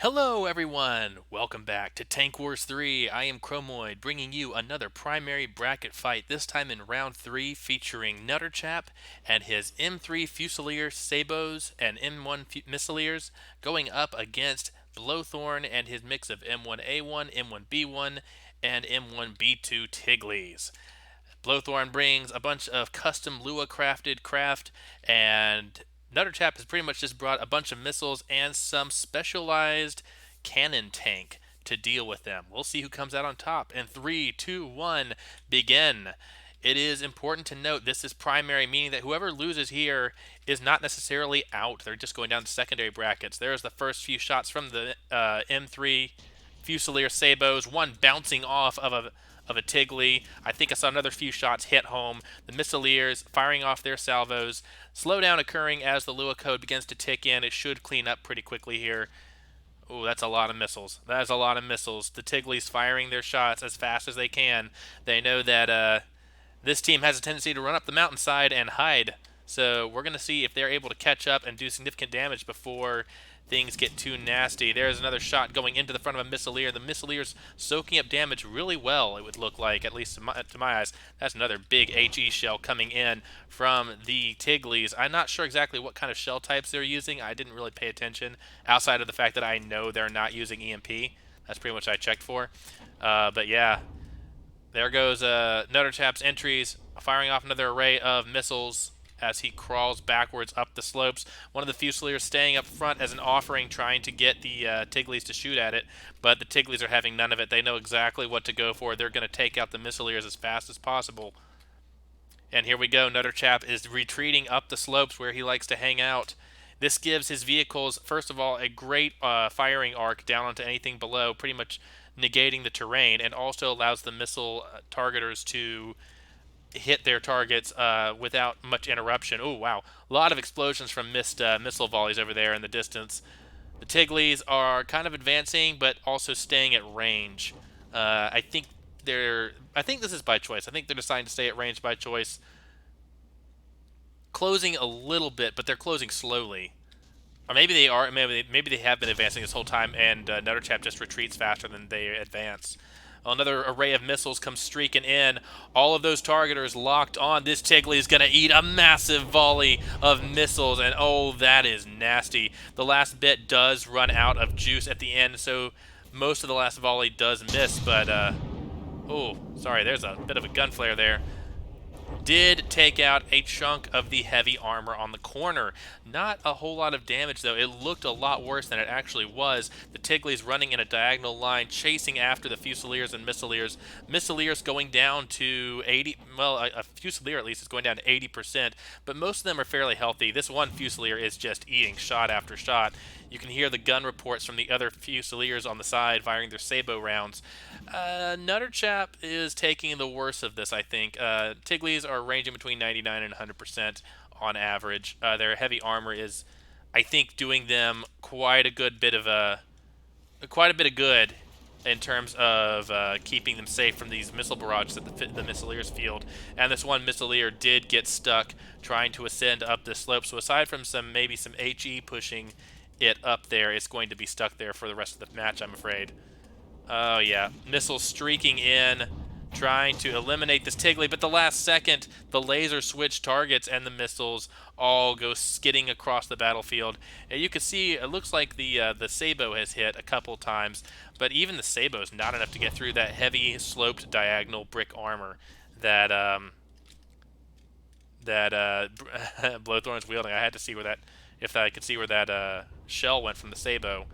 Hello everyone! Welcome back to Tank Wars 3. I am Chromoid, bringing you another primary bracket fight, this time in round 3, featuring NutterChap and his M3 Fusilier Sabos and M1 Missileers going up against Blothorn and his mix of M1A1, M1B1, and M1B2 Tigleys. Blothorn brings a bunch of custom Lua crafted craft, and NutterChap has pretty much just brought a bunch of missiles and some specialized cannon tank to deal with them. We'll see who comes out on top. In 3, 2, 1, begin. It is important to note this is primary, meaning that whoever loses here is not necessarily out. They're just going down to secondary brackets. There's the first few shots from the M3 Fusilier Sabos, one bouncing off of a Tiggly. I think I saw another few shots hit home. The Missileers firing off their salvos. Slowdown occurring as the Lua code begins to tick in. It should clean up pretty quickly here. Oh, that's a lot of missiles. That is a lot of missiles. The Tigglies firing their shots as fast as they can. They know that this team has a tendency to run up the mountainside and hide. So we're going to see if they're able to catch up and do significant damage before things get too nasty. There's another shot going into the front of a Missileer. The Missileer's soaking up damage really well, it would look like, at least to my eyes. That's another big HE shell coming in from the Tigglies. I'm not sure exactly what kind of shell types they're using. I didn't really pay attention, outside of the fact that I know they're not using EMP. That's pretty much what I checked for. But yeah, there goes NutterChap's entries, firing off another array of missiles as he crawls backwards up the slopes. One of the Fusiliers staying up front as an offering, trying to get the Tigglies to shoot at it, but the Tigglies are having none of it. They know exactly what to go for. They're going to take out the Missileers as fast as possible. And here we go. NutterChap is retreating up the slopes where he likes to hang out. This gives his vehicles, first of all, a great firing arc down onto anything below, pretty much negating the terrain, and also allows the missile targeters to hit their targets without much interruption. Oh, wow. A lot of explosions from missed missile volleys over there in the distance. The Tigglies are kind of advancing, but also staying at range. I think this is by choice. I think they're deciding to stay at range by choice. Closing a little bit, but they're closing slowly. Or maybe they are. Maybe they have been advancing this whole time, and NutterChap just retreats faster than they advance. Another array of missiles comes streaking in. All of those targeters locked on. This Tiggly is going to eat a massive volley of missiles, and oh, that is nasty. The last bit does run out of juice at the end, so most of the last volley does miss, but, oh, sorry, there's a bit of a gun flare there. Did take out a chunk of the heavy armor on the corner. Not a whole lot of damage, though. It looked a lot worse than it actually was. The Tigglies running in a diagonal line, chasing after the Fusiliers and Missileers. Missileers going down to 80, well, a Fusilier at least is going down to 80%, but most of them are fairly healthy. This one Fusilier is just eating shot after shot. You can hear the gun reports from the other Fusiliers on the side firing their Sabo rounds. NutterChap is taking the worst of this, I think. Tigglies are ranging between 99 and 100% on average. Their heavy armor is, I think, doing them quite a good bit of good in terms of keeping them safe from these missile barrages that the Missileers field. And this one Missileer did get stuck trying to ascend up this slope. So aside from maybe some HE pushing it up there, it's going to be stuck there for the rest of the match, I'm afraid. Oh, yeah. Missiles streaking in, trying to eliminate this Tiggly, but the last second, the laser switch targets and the missiles all go skidding across the battlefield. And you can see, it looks like the Sabo has hit a couple times, but even the Sabo is not enough to get through that heavy, sloped, diagonal brick armor that Blothorn's wielding. I had to see where that, if I could see where that shell went from the Sabo.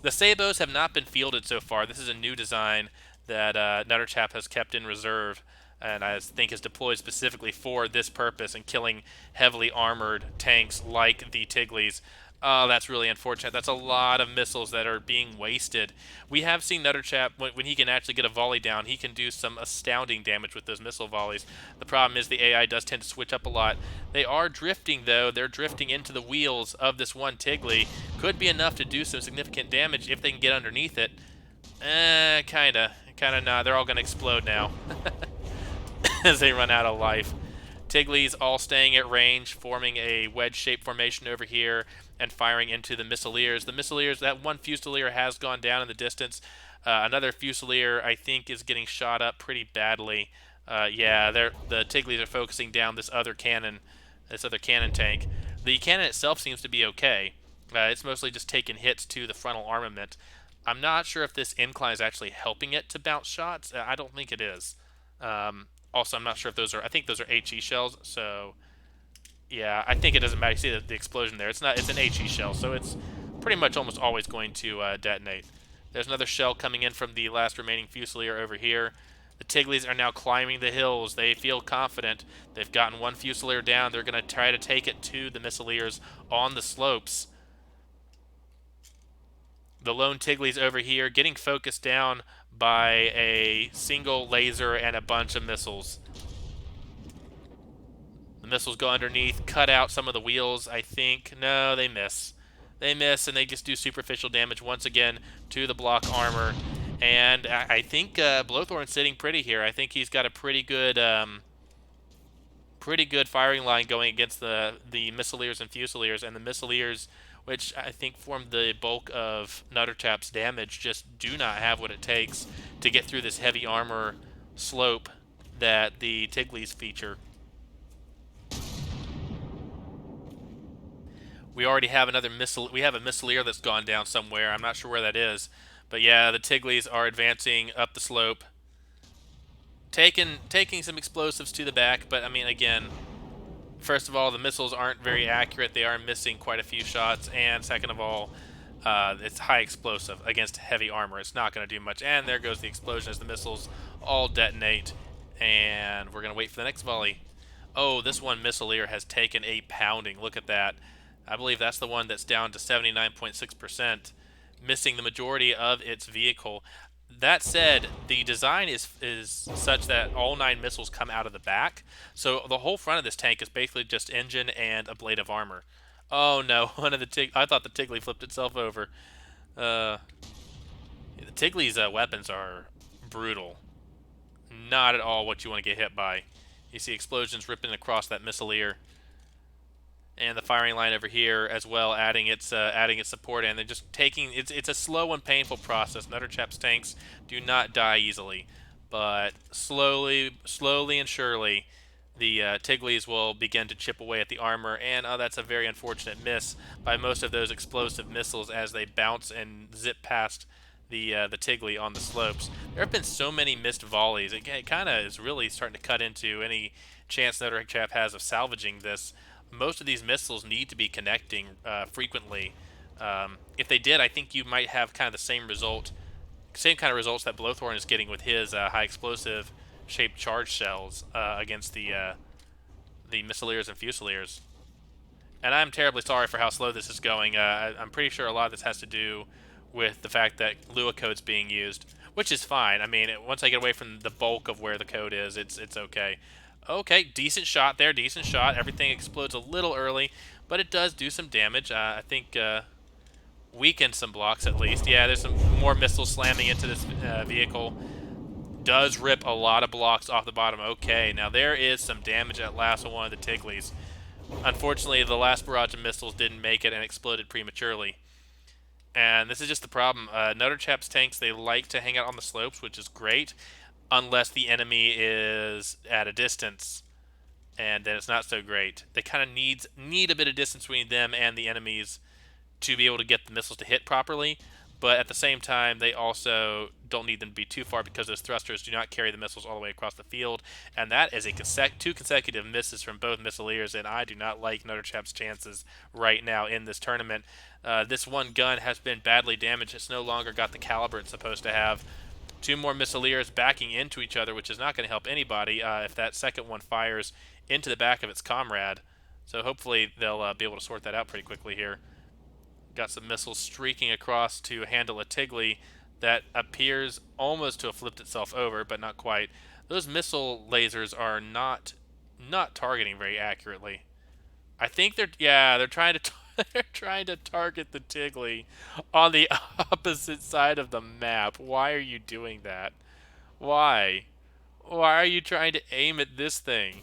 The Sabos have not been fielded so far. This is a new design that NutterChap has kept in reserve, and I think is deployed specifically for this purpose and killing heavily armored tanks like the Tigglies. Oh, that's really unfortunate. That's a lot of missiles that are being wasted. We have seen NutterChap, when he can actually get a volley down, he can do some astounding damage with those missile volleys. The problem is the AI does tend to switch up a lot. They are drifting, though. They're drifting into the wheels of this one Tiggly. Could be enough to do some significant damage if they can get underneath it. Kinda not. They're all going to explode now as they run out of life. Tigglies all staying at range, forming a wedge-shaped formation over here, and firing into the Missileers. The Missileers, that one Fusilier has gone down in the distance. Another Fusilier, I think, is getting shot up pretty badly. Yeah, the Tiglies are focusing down this other cannon tank. The cannon itself seems to be okay. It's mostly just taking hits to the frontal armament. I'm not sure if this incline is actually helping it to bounce shots. I don't think it is. Also, I'm not sure if those are. I think those are HE shells. So, yeah, I think it doesn't matter. You see the explosion there. It's not. It's an HE shell, so it's pretty much almost always going to detonate. There's another shell coming in from the last remaining Fusilier over here. The Tiglies are now climbing the hills. They feel confident. They've gotten one Fusilier down. They're going to try to take it to the Missileers on the slopes. The lone Tiglies over here getting focused down by a single laser and a bunch of missiles. The missiles go underneath, cut out some of the wheels, I think. No, they miss. They miss, and they just do superficial damage once again to the block armor. And I think Blothorn's sitting pretty here. I think he's got a pretty good firing line going against the Missileers and Fusiliers. And the Missileers, which I think form the bulk of NutterChap's damage, just do not have what it takes to get through this heavy armor slope that the Tiglies feature. We already have another missile. We have a Missileer that's gone down somewhere. I'm not sure where that is. But yeah, the Tiglies are advancing up the slope. Taking some explosives to the back, but I mean, again, first of all, the missiles aren't very accurate. They are missing quite a few shots. And second of all, it's high explosive against heavy armor. It's not going to do much. And there goes the explosion as the missiles all detonate. And we're going to wait for the next volley. Oh, this one Missileer has taken a pounding. Look at that. I believe that's the one that's down to 79.6%, missing the majority of its vehicle. That said, the design is such that all 9 missiles come out of the back, so the whole front of this tank is basically just engine and a blade of armor. Oh no, one of the I thought the Tigly flipped itself over. The Tigly's weapons are brutal. Not at all what you want to get hit by. You see explosions ripping across that Missileer. And the firing line over here as well, adding its support, and they're just taking it's a slow and painful process. NutterChap's tanks do not die easily, but slowly and surely, the Tiglies will begin to chip away at the armor, and that's a very unfortunate miss by most of those explosive missiles as they bounce and zip past the Tigly on the slopes. There have been so many missed volleys. It kind of is really starting to cut into any chance NutterChap has of salvaging this. Most of these missiles need to be connecting frequently. If they did, I think you might have kind of the same kind of results that Blothorn is getting with his high explosive shaped charge shells against the Missileers and Fusiliers. And I'm terribly sorry for how slow this is going. I'm pretty sure a lot of this has to do with the fact that Lua code's being used, which is fine. I mean, once I get away from the bulk of where the code is, it's okay. Okay, decent shot there, decent shot. Everything explodes a little early, but it does do some damage. I think weaken some blocks at least. Yeah, there's some more missiles slamming into this vehicle. Does rip a lot of blocks off the bottom. Okay, now there is some damage at last on one of the Tiglies. Unfortunately, the last barrage of missiles didn't make it and exploded prematurely. And this is just the problem. NutterChap's tanks, they like to hang out on the slopes, which is great, unless the enemy is at a distance, and then it's not so great. They kind of need a bit of distance between them and the enemies to be able to get the missiles to hit properly, but at the same time, they also don't need them to be too far because those thrusters do not carry the missiles all the way across the field, and that is two consecutive misses from both Missileers, and I do not like NutterChap's chances right now in this tournament. This one gun has been badly damaged. It's no longer got the caliber it's supposed to have. 2 more Missileers backing into each other, which is not going to help anybody if that second one fires into the back of its comrade. So hopefully they'll be able to sort that out pretty quickly here. Got some missiles streaking across to handle a Tigly that appears almost to have flipped itself over, but not quite. Those missile lasers are not targeting very accurately. I think they're trying to they're trying to target the Tigly on the opposite side of the map. Why are you doing that? Why? Why are you trying to aim at this thing?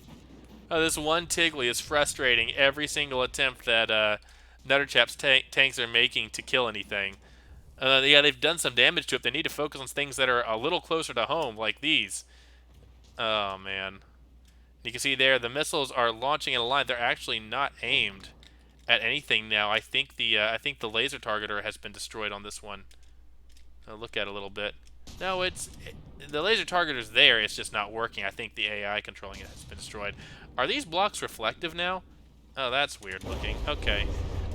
This one Tigly is frustrating every single attempt that NutterChap's tanks are making to kill anything. Yeah, they've done some damage to it. They need to focus on things that are a little closer to home, like these. Oh, man. You can see there, the missiles are launching in a line. They're actually not aimed at anything now. I think the laser targeter has been destroyed on this one. I'll look at it a little bit. No, the laser targeter's there. It's just not working. I think the AI controlling it has been destroyed. Are these blocks reflective now? Oh, that's weird looking. Okay.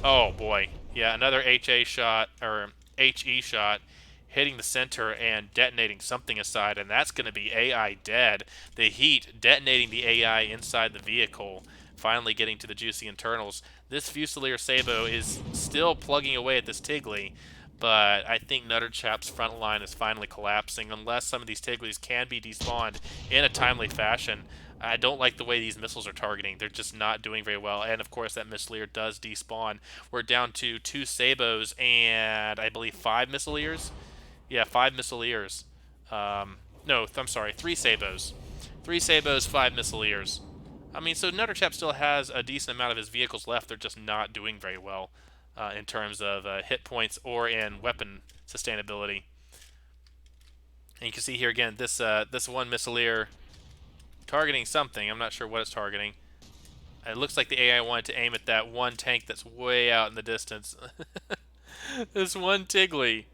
Oh boy. Yeah, another HA shot or HE shot hitting the center and detonating something aside, and that's going to be AI dead. The heat detonating the AI inside the vehicle, finally getting to the juicy internals. This Fusilier Sabo is still plugging away at this Tiggly, but I think NutterChap's front line is finally collapsing unless some of these Tigglies can be despawned in a timely fashion. I don't like the way these missiles are targeting. They're just not doing very well. And, of course, that Missileer does despawn. We're down to 2 Sabos and, I believe, 5 Missileers. Yeah, 5 Missileers. No, I'm sorry, 3 Sabos. 3 Sabos, 5 Missileers. I mean, so NutterChap still has a decent amount of his vehicles left. They're just not doing very well in terms of hit points or in weapon sustainability. And you can see here again, this one Missileer targeting something. I'm not sure what it's targeting. It looks like the AI wanted to aim at that one tank that's way out in the distance. This one Tiggly.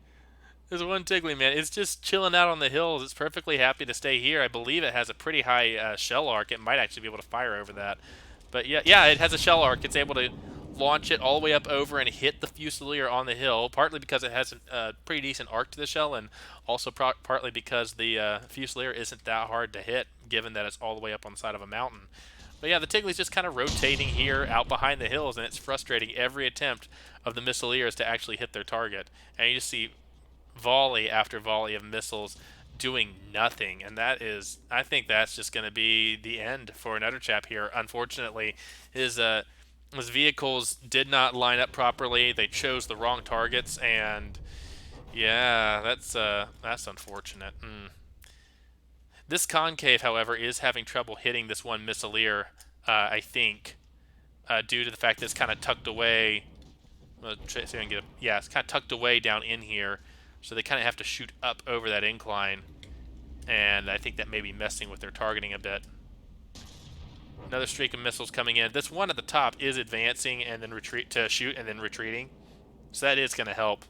This one Tiggly, man. It's just chilling out on the hills. It's perfectly happy to stay here. I believe it has a pretty high shell arc. It might actually be able to fire over that. But yeah, it has a shell arc. It's able to launch it all the way up over and hit the Fusilier on the hill, partly because it has a pretty decent arc to the shell, and also partly because the Fusilier isn't that hard to hit, given that it's all the way up on the side of a mountain. But yeah, the Tiggly's just kind of rotating here out behind the hills, and it's frustrating every attempt of the Missileers to actually hit their target. And you just see volley after volley of missiles doing nothing, and I think that's just going to be the end for NutterChap here. Unfortunately, his vehicles did not line up properly. They chose the wrong targets, and yeah, that's unfortunate. This concave, however, is having trouble hitting this one Missileer, I think, due to the fact that it's kind of tucked away. See if I can get yeah, it's kind of tucked away down in here, so they kind of have to shoot up over that incline, and I think that may be messing with their targeting a bit. Another streak of missiles coming in. This one at the top is advancing and then shoot and then retreating, so that is going to help.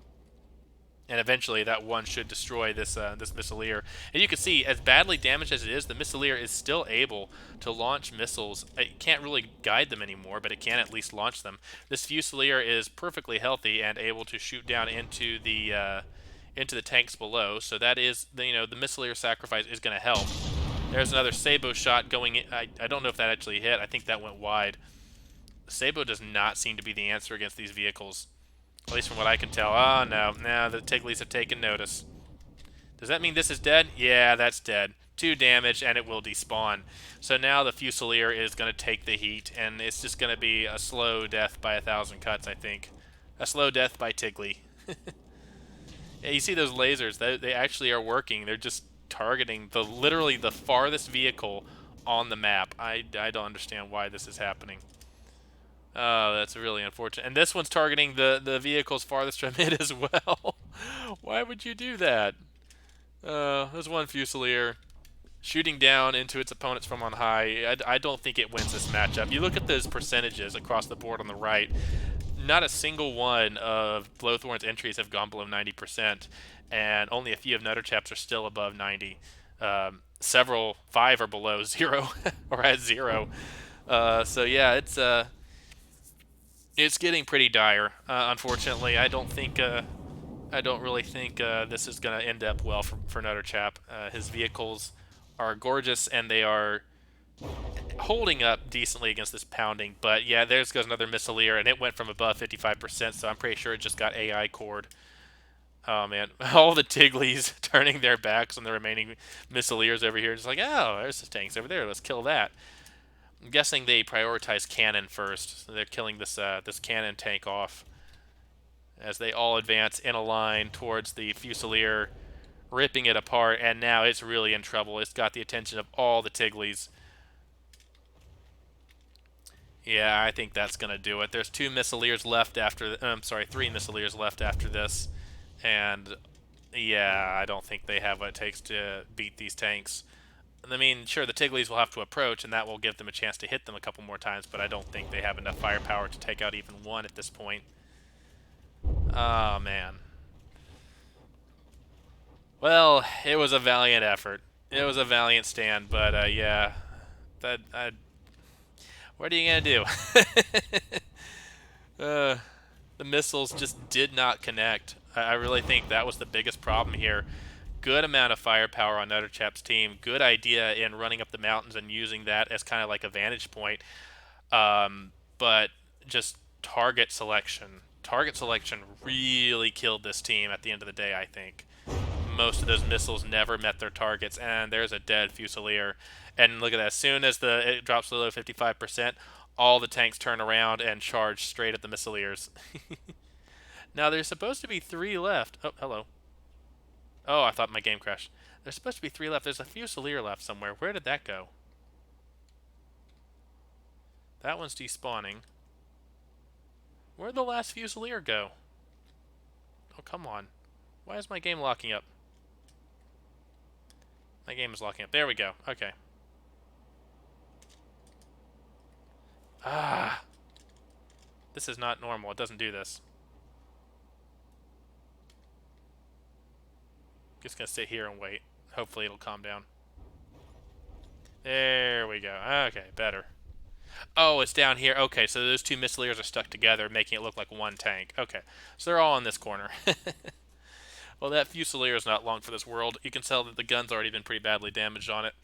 And eventually that one should destroy this Missileer. And you can see, as badly damaged as it is, the Missileer is still able to launch missiles. It can't really guide them anymore, but it can at least launch them. This Fusilier is perfectly healthy and able to shoot down into the tanks below. So that is, the Missileer sacrifice is going to help. There's another Sabo shot going in. I don't know if that actually hit. I think that went wide. The Sabo does not seem to be the answer against these vehicles. At least from what I can tell. Oh, no. Now the Tigglies have taken notice. Does that mean this is dead? Yeah, that's dead. 2 damage, and it will despawn. So now the Fusilier is going to take the heat, and it's just going to be a slow death by 1,000 cuts, I think. A slow death by Tiggly. Yeah, you see those lasers. They actually are working. They're just targeting literally the farthest vehicle on the map. I don't understand why this is happening. Oh, that's really unfortunate. And this one's targeting the vehicles farthest from it as well. Why would you do that? There's one Fusilier shooting down into its opponents from on high. I don't think it wins this matchup. You look at those percentages across the board on the right. Not a single one of Blothorn's entries have gone below 90%, and only a few of NutterChap's are still above 90. 5 are below 0 or at 0. So yeah, it's getting pretty dire. Unfortunately, I don't really think this is going to end up well for NutterChap. His vehicles are gorgeous, and they are holding up decently against this pounding. But yeah, there's goes another Missileer, and it went from above 55%, so I'm pretty sure it just got AI cored. Oh man, all the Tigglies turning their backs on the remaining Missileers over here. Just like, oh, there's the tanks over there. Let's kill that. I'm guessing they prioritize cannon first. So they're killing this cannon tank off as they all advance in a line towards the Fusilier, ripping it apart. And now it's really in trouble. It's got the attention of all the Tigglies. Yeah, I think that's gonna do it. There's two Missileers left after. I'm sorry, three Missileers left after this, and yeah, I don't think they have what it takes to beat these tanks. I mean, sure, the Tiglies will have to approach, and that will give them a chance to hit them a couple more times, but I don't think they have enough firepower to take out even one at this point. Oh, man. Well, it was a valiant effort. It was a valiant stand, but yeah, that what are you gonna do? uh, the missiles just did not connect. I really think that was the biggest problem here. Good amount of firepower on NutterChap's team. Good idea in running up the mountains and using that as kind of like a vantage point. But just target selection. Target selection really killed this team at the end of the day, I think. Most of those missiles never met their targets, and there's a dead Fusilier. And look at that. As soon as it drops below 55%, all the tanks turn around and charge straight at the Missileers. Now, there's supposed to be three left. Oh, hello. Oh, I thought my game crashed. There's supposed to be three left. There's a Fusilier left somewhere. Where did that go? That one's despawning. Where'd the last Fusilier go? Oh, come on. Why is my game locking up? My game is locking up. There we go. Okay. Ah. This is not normal. It doesn't do this. Just gonna sit here and wait. Hopefully it'll calm down. There we go. Okay, better. Oh, it's down here. Okay, so those two Missileers are stuck together, making it look like one tank. Okay, so they're all in this corner. Well, that Fusilier is not long for this world. You can tell that the gun's already been pretty badly damaged on it.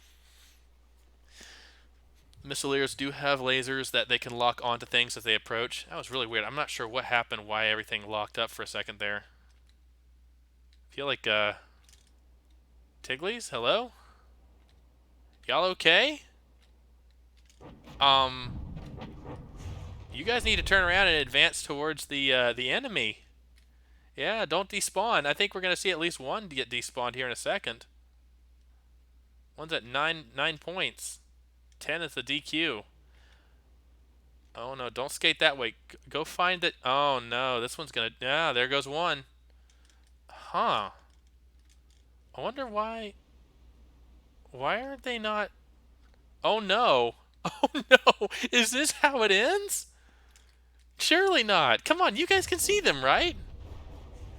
Missileers do have lasers that they can lock onto things as they approach. That was really weird. I'm not sure what happened, why everything locked up for a second there. I feel like, Tiglies? Hello? Y'all okay? You guys need to turn around and advance towards the enemy. Yeah, don't despawn. I think we're gonna see at least one get despawned here in a second. One's at nine points. 10 is the DQ. Oh no, don't skate that way. Go find it. Oh no, this one's gonna. Yeah, there goes one. Huh. I wonder why. Why aren't they not? Oh no. Oh no. Is this how it ends? Surely not. Come on, you guys can see them, right?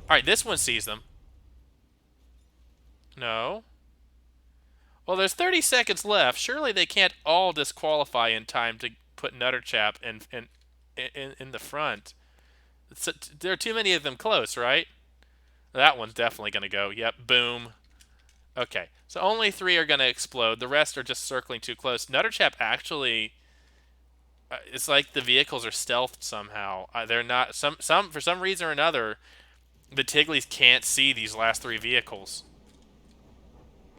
Alright, this one sees them. No. Well, there's 30 seconds left. Surely they can't all disqualify in time to put NutterChap in the front. There are too many of them close, right? That one's definitely going to go. Yep, boom. Okay, so only three are going to explode. The rest are just circling too close. NutterChap actually... it's like the vehicles are stealthed somehow. They're not... For some reason or another, the Tiglies can't see these last three vehicles.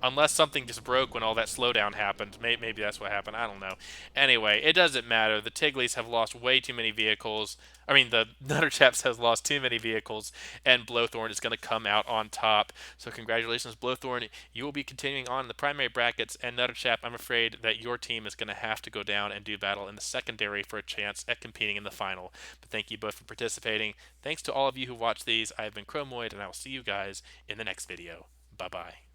Unless something just broke when all that slowdown happened. Maybe that's what happened. I don't know. Anyway, it doesn't matter. The Tiglies have lost way too many vehicles. I mean, the NutterChaps has lost too many vehicles, and Blothorn is going to come out on top. So congratulations, Blothorn. You will be continuing on in the primary brackets, and NutterChap, I'm afraid that your team is going to have to go down and do battle in the secondary for a chance at competing in the final. But thank you both for participating. Thanks to all of you who watched these. I have been Chromoid, and I will see you guys in the next video. Bye-bye.